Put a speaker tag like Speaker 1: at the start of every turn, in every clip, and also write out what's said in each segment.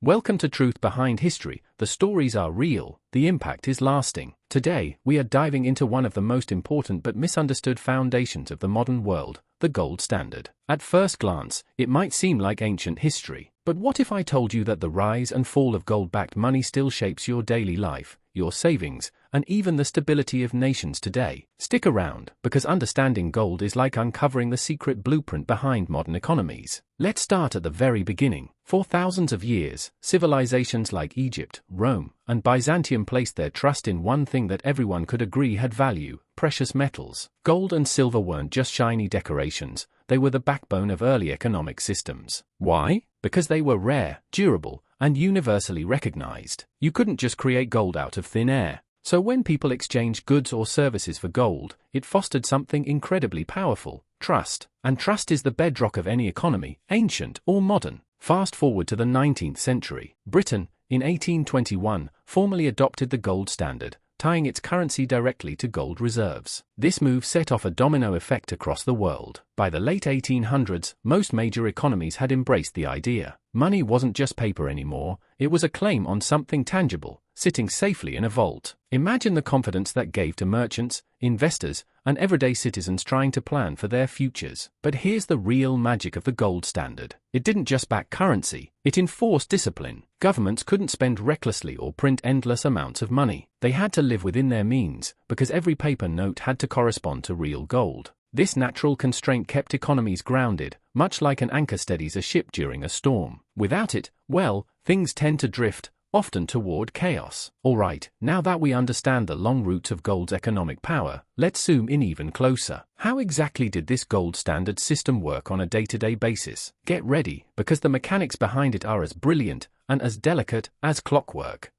Speaker 1: Welcome to Truth Behind History. The stories are real, the impact is lasting. Today, we are diving into one of the most important but misunderstood foundations of the modern world, the gold standard. At first glance, it might seem like ancient history. But what if I told you that the rise and fall of gold-backed money still shapes your daily life, your savings, and even the stability of nations today? Stick around, because understanding gold is like uncovering the secret blueprint behind modern economies. Let's start at the very beginning. For thousands of years, civilizations like Egypt, Rome, and Byzantium placed their trust in one thing that everyone could agree had value: precious metals. Gold and silver weren't just shiny decorations, they were the backbone of early economic systems. Why? Because they were rare, durable, and universally recognized. You couldn't just create gold out of thin air. So when people exchanged goods or services for gold, it fostered something incredibly powerful: trust. And trust is the bedrock of any economy, ancient or modern. Fast forward to the 19th century. Britain, in 1821, formally adopted the gold standard, tying its currency directly to gold reserves. This move set off a domino effect across the world. By the late 1800s, most major economies had embraced the idea. Money wasn't just paper anymore, it was a claim on something tangible, sitting safely in a vault. Imagine the confidence that gave to merchants, investors, and everyday citizens trying to plan for their futures. But here's the real magic of the gold standard. It didn't just back currency, it enforced discipline. Governments couldn't spend recklessly or print endless amounts of money. They had to live within their means, because every paper note had to correspond to real gold. This natural constraint kept economies grounded, much like an anchor steadies a ship during a storm. Without it, well, things tend to drift, often toward chaos. Alright, now that we understand the long roots of gold's economic power, let's zoom in even closer. How exactly did this gold standard system work on a day-to-day basis? Get ready, because the mechanics behind it are as brilliant and as delicate as clockwork.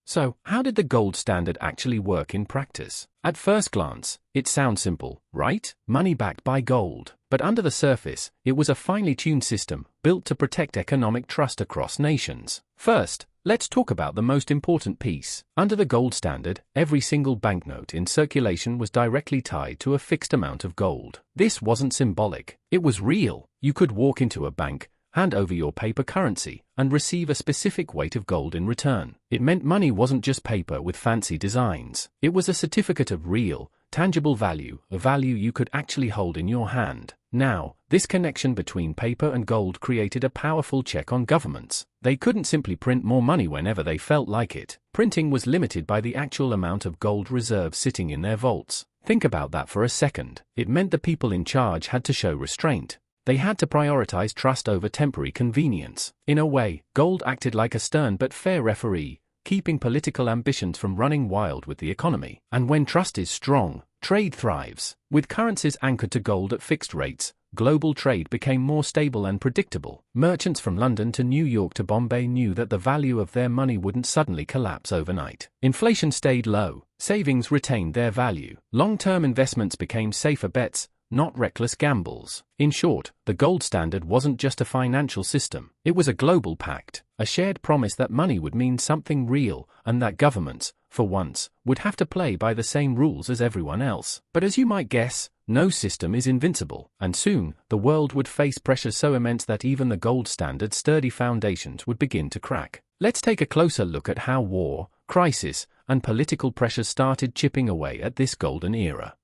Speaker 1: So, how did the gold standard actually work in practice? At first glance, it sounds simple, right? Money backed by gold. But under the surface, it was a finely tuned system, built to protect economic trust across nations. First, let's talk about the most important piece. Under the gold standard, every single banknote in circulation was directly tied to a fixed amount of gold. This wasn't symbolic, it was real. You could walk into a bank, hand over your paper currency, and receive a specific weight of gold in return. It meant money wasn't just paper with fancy designs. It was a certificate of real, tangible value, a value you could actually hold in your hand. Now, this connection between paper and gold created a powerful check on governments. They couldn't simply print more money whenever they felt like it. Printing was limited by the actual amount of gold reserves sitting in their vaults. Think about that for a second. It meant the people in charge had to show restraint. They had to prioritize trust over temporary convenience. In a way, gold acted like a stern but fair referee, keeping political ambitions from running wild with the economy. And when trust is strong, trade thrives. With currencies anchored to gold at fixed rates, global trade became more stable and predictable. Merchants from London to New York to Bombay knew that the value of their money wouldn't suddenly collapse overnight. Inflation stayed low, savings retained their value. Long-term investments became safer bets, not reckless gambles. In short, the gold standard wasn't just a financial system, it was a global pact, a shared promise that money would mean something real, and that governments, for once, would have to play by the same rules as everyone else. But as you might guess, no system is invincible, and soon, the world would face pressure so immense that even the gold standard's sturdy foundations would begin to crack. Let's take a closer look at how war, crisis, and political pressures started chipping away at this golden era.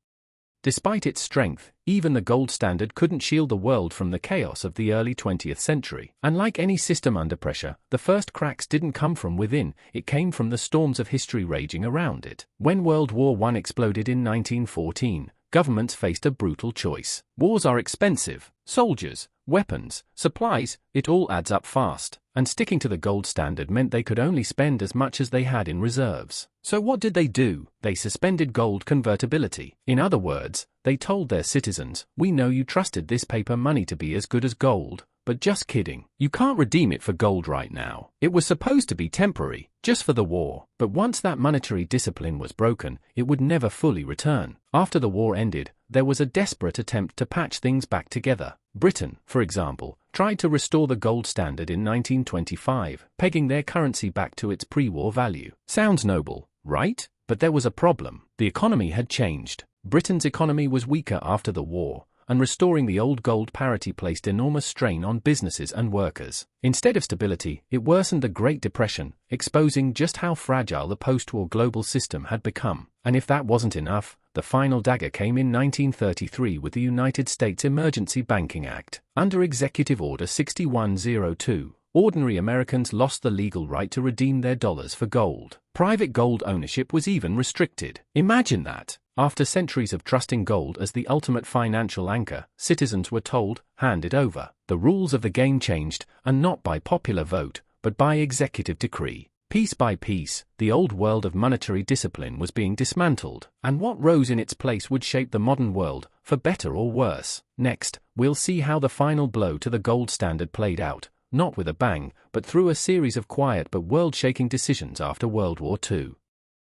Speaker 1: Despite its strength, even the gold standard couldn't shield the world from the chaos of the early 20th century. And like any system under pressure, the first cracks didn't come from within, it came from the storms of history raging around it. When World War I exploded in 1914, governments faced a brutal choice. Wars are expensive. Soldiers, weapons, supplies, it all adds up fast. And sticking to the gold standard meant they could only spend as much as they had in reserves. So what did they do? They suspended gold convertibility. In other words, they told their citizens, "We know you trusted this paper money to be as good as gold, but just kidding. You can't redeem it for gold right now. It was supposed to be temporary, just for the war." But once that monetary discipline was broken, it would never fully return. After the war ended, there was a desperate attempt to patch things back together. Britain, for example, tried to restore the gold standard in 1925, pegging their currency back to its pre-war value. Sounds noble, right? But there was a problem. The economy had changed. Britain's economy was weaker after the war, and restoring the old gold parity placed enormous strain on businesses and workers. Instead of stability, it worsened the Great Depression, exposing just how fragile the post-war global system had become. And if that wasn't enough, the final dagger came in 1933 with the United States Emergency Banking Act. Under Executive Order 6102, ordinary Americans lost the legal right to redeem their dollars for gold. Private gold ownership was even restricted. Imagine that. After centuries of trusting gold as the ultimate financial anchor, citizens were told, hand it over. The rules of the game changed, and not by popular vote, but by executive decree. Piece by piece, the old world of monetary discipline was being dismantled, and what rose in its place would shape the modern world, for better or worse. Next, we'll see how the final blow to the gold standard played out, not with a bang, but through a series of quiet but world-shaking decisions after World War II.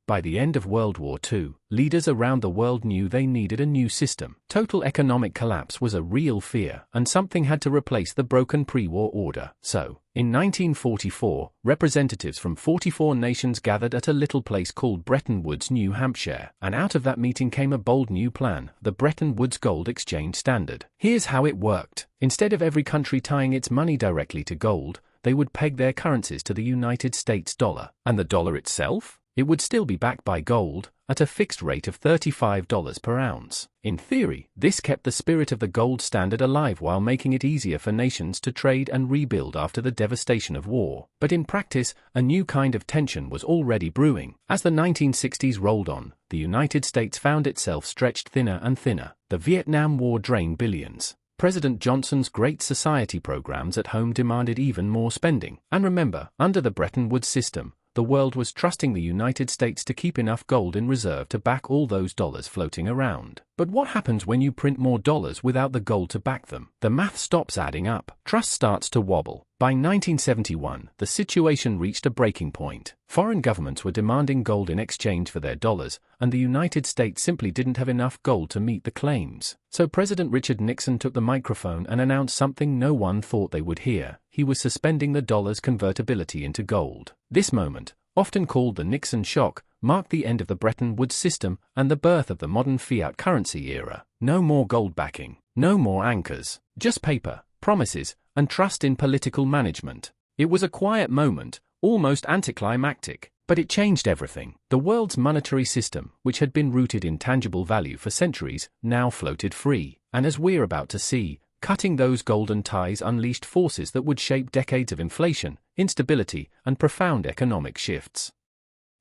Speaker 1: By the end of World War II, leaders around the world knew they needed a new system. Total economic collapse was a real fear, and something had to replace the broken pre-war order. So, in 1944, representatives from 44 nations gathered at a little place called Bretton Woods, New Hampshire, and out of that meeting came a bold new plan, the Bretton Woods Gold Exchange Standard. Here's how it worked. Instead of every country tying its money directly to gold, they would peg their currencies to the United States dollar. And the dollar itself? It would still be backed by gold, at a fixed rate of $35 per ounce. In theory, this kept the spirit of the gold standard alive while making it easier for nations to trade and rebuild after the devastation of war. But in practice, a new kind of tension was already brewing. As the 1960s rolled on, the United States found itself stretched thinner and thinner. The Vietnam War drained billions. President Johnson's Great Society programs at home demanded even more spending. And remember, under the Bretton Woods system, the world was trusting the United States to keep enough gold in reserve to back all those dollars floating around. But what happens when you print more dollars without the gold to back them? The math stops adding up. Trust starts to wobble. By 1971, the situation reached a breaking point. Foreign governments were demanding gold in exchange for their dollars, and the United States simply didn't have enough gold to meet the claims. So President Richard Nixon took the microphone and announced something no one thought they would hear. He was suspending the dollar's convertibility into gold. This moment, often called the Nixon shock, marked the end of the Bretton Woods system and the birth of the modern fiat currency era. No more gold backing, no more anchors, just paper, promises, and trust in political management. It was a quiet moment, almost anticlimactic, but it changed everything. The world's monetary system, which had been rooted in tangible value for centuries, now floated free. And as we're about to see, cutting those golden ties unleashed forces that would shape decades of inflation, instability, and profound economic shifts.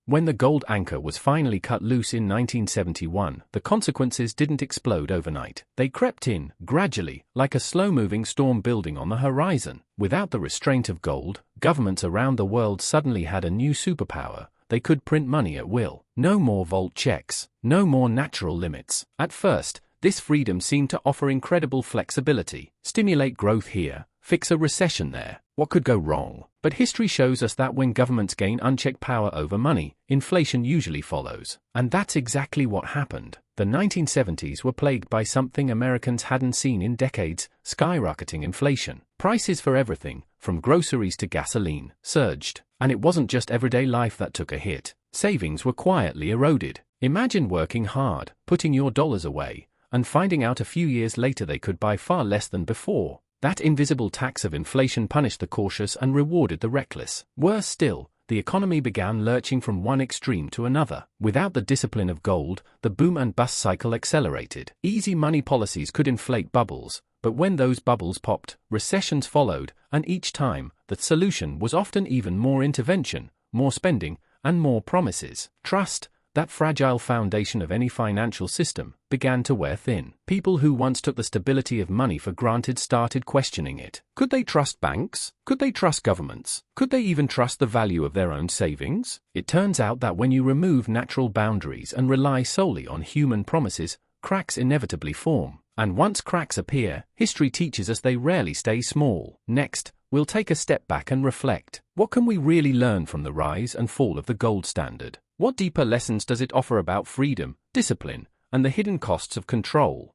Speaker 1: When the gold anchor was finally cut loose in 1971, the consequences didn't explode overnight. They crept in, gradually, like a slow-moving storm building on the horizon. Without the restraint of gold, governments around the world suddenly had a new superpower. They could print money at will. No more vault checks, no more natural limits. At first, this freedom seemed to offer incredible flexibility. Stimulate growth here, fix a recession there. What could go wrong? But history shows us that when governments gain unchecked power over money, inflation usually follows. And that's exactly what happened. The 1970s were plagued by something Americans hadn't seen in decades: skyrocketing inflation. Prices for everything, from groceries to gasoline, surged. And it wasn't just everyday life that took a hit. Savings were quietly eroded. Imagine working hard, putting your dollars away, and finding out a few years later they could buy far less than before. That invisible tax of inflation punished the cautious and rewarded the reckless. Worse still, the economy began lurching from one extreme to another. Without the discipline of gold, the boom and bust cycle accelerated. Easy money policies could inflate bubbles, but when those bubbles popped, recessions followed, and each time, the solution was often even more intervention, more spending, and more promises. Trust, that fragile foundation of any financial system, began to wear thin. People who once took the stability of money for granted started questioning it. Could they trust banks? Could they trust governments? Could they even trust the value of their own savings? It turns out that when you remove natural boundaries and rely solely on human promises, cracks inevitably form. And once cracks appear, history teaches us they rarely stay small. Next, we'll take a step back and reflect. What can we really learn from the rise and fall of the gold standard? What deeper lessons does it offer about freedom, discipline, and the hidden costs of control?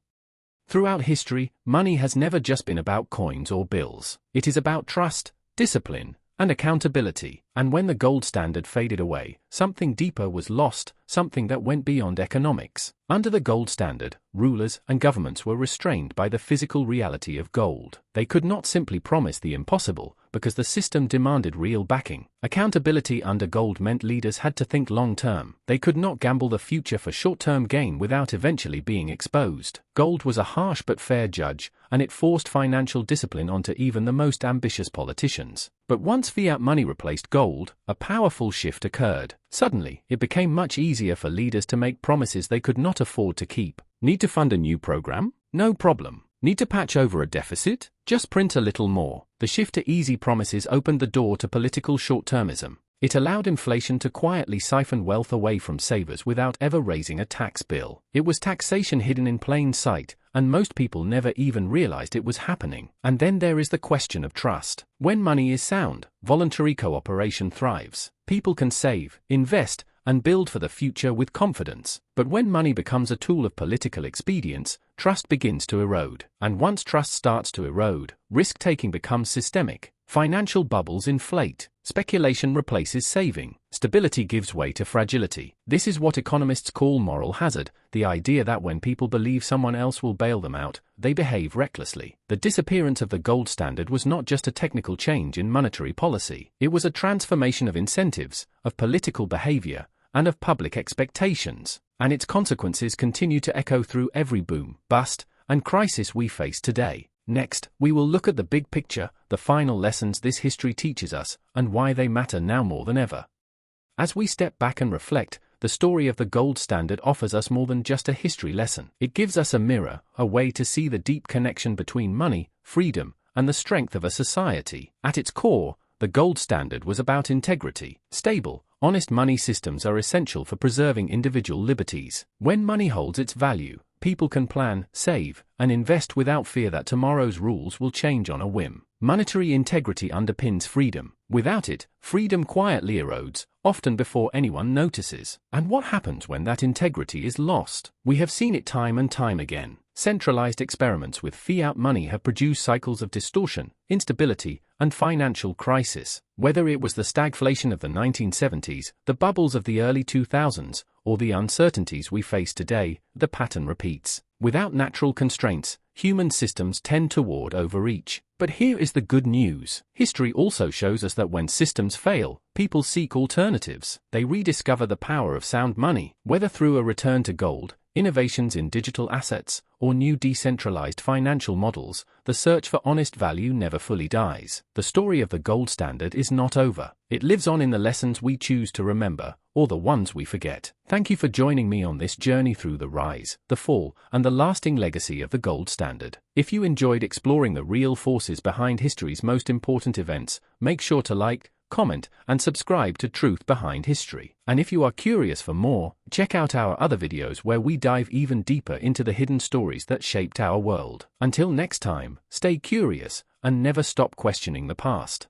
Speaker 1: Throughout history, money has never just been about coins or bills. It is about trust, discipline, and accountability. And when the gold standard faded away, something deeper was lost, something that went beyond economics. Under the gold standard, rulers and governments were restrained by the physical reality of gold. They could not simply promise the impossible, because the system demanded real backing. Accountability under gold meant leaders had to think long-term. They could not gamble the future for short-term gain without eventually being exposed. Gold was a harsh but fair judge, and it forced financial discipline onto even the most ambitious politicians. But once fiat money replaced gold, a powerful shift occurred. Suddenly, it became much easier for leaders to make promises they could not afford to keep. Need to fund a new program? No problem. Need to patch over a deficit? Just print a little more. The shift to easy promises opened the door to political short-termism. It allowed inflation to quietly siphon wealth away from savers without ever raising a tax bill. It was taxation hidden in plain sight, and most people never even realized it was happening. And then there is the question of trust. When money is sound, voluntary cooperation thrives. People can save, invest, and build for the future with confidence. But when money becomes a tool of political expedience, trust begins to erode. And once trust starts to erode, risk-taking becomes systemic. Financial bubbles inflate. Speculation replaces saving. Stability gives way to fragility. This is what economists call moral hazard, the idea that when people believe someone else will bail them out, they behave recklessly. The disappearance of the gold standard was not just a technical change in monetary policy. It was a transformation of incentives, of political behavior, and of public expectations. And its consequences continue to echo through every boom, bust, and crisis we face today. Next, we will look at the big picture, the final lessons this history teaches us, and why they matter now more than ever. As we step back and reflect, the story of the gold standard offers us more than just a history lesson. It gives us a mirror, a way to see the deep connection between money, freedom, and the strength of a society. At its core, the gold standard was about integrity. Stable, honest money systems are essential for preserving individual liberties. When money holds its value, people can plan, save, and invest without fear that tomorrow's rules will change on a whim. Monetary integrity underpins freedom. Without it, freedom quietly erodes, often before anyone notices. And what happens when that integrity is lost? We have seen it time and time again. Centralized experiments with fiat money have produced cycles of distortion, instability, and financial crisis. Whether it was the stagflation of the 1970s, the bubbles of the early 2000s, or the uncertainties we face today, the pattern repeats. Without natural constraints, human systems tend toward overreach. But here is the good news. History also shows us that when systems fail, people seek alternatives. They rediscover the power of sound money, whether through a return to gold, innovations in digital assets, or new decentralized financial models. The search for honest value never fully dies. The story of the gold standard is not over. It lives on in the lessons we choose to remember, or the ones we forget. Thank you for joining me on this journey through the rise, the fall, and the lasting legacy of the gold standard. If you enjoyed exploring the real forces behind history's most important events, make sure to like, comment, and subscribe to Truth Behind History. And if you are curious for more, check out our other videos where we dive even deeper into the hidden stories that shaped our world. Until next time, stay curious, and never stop questioning the past.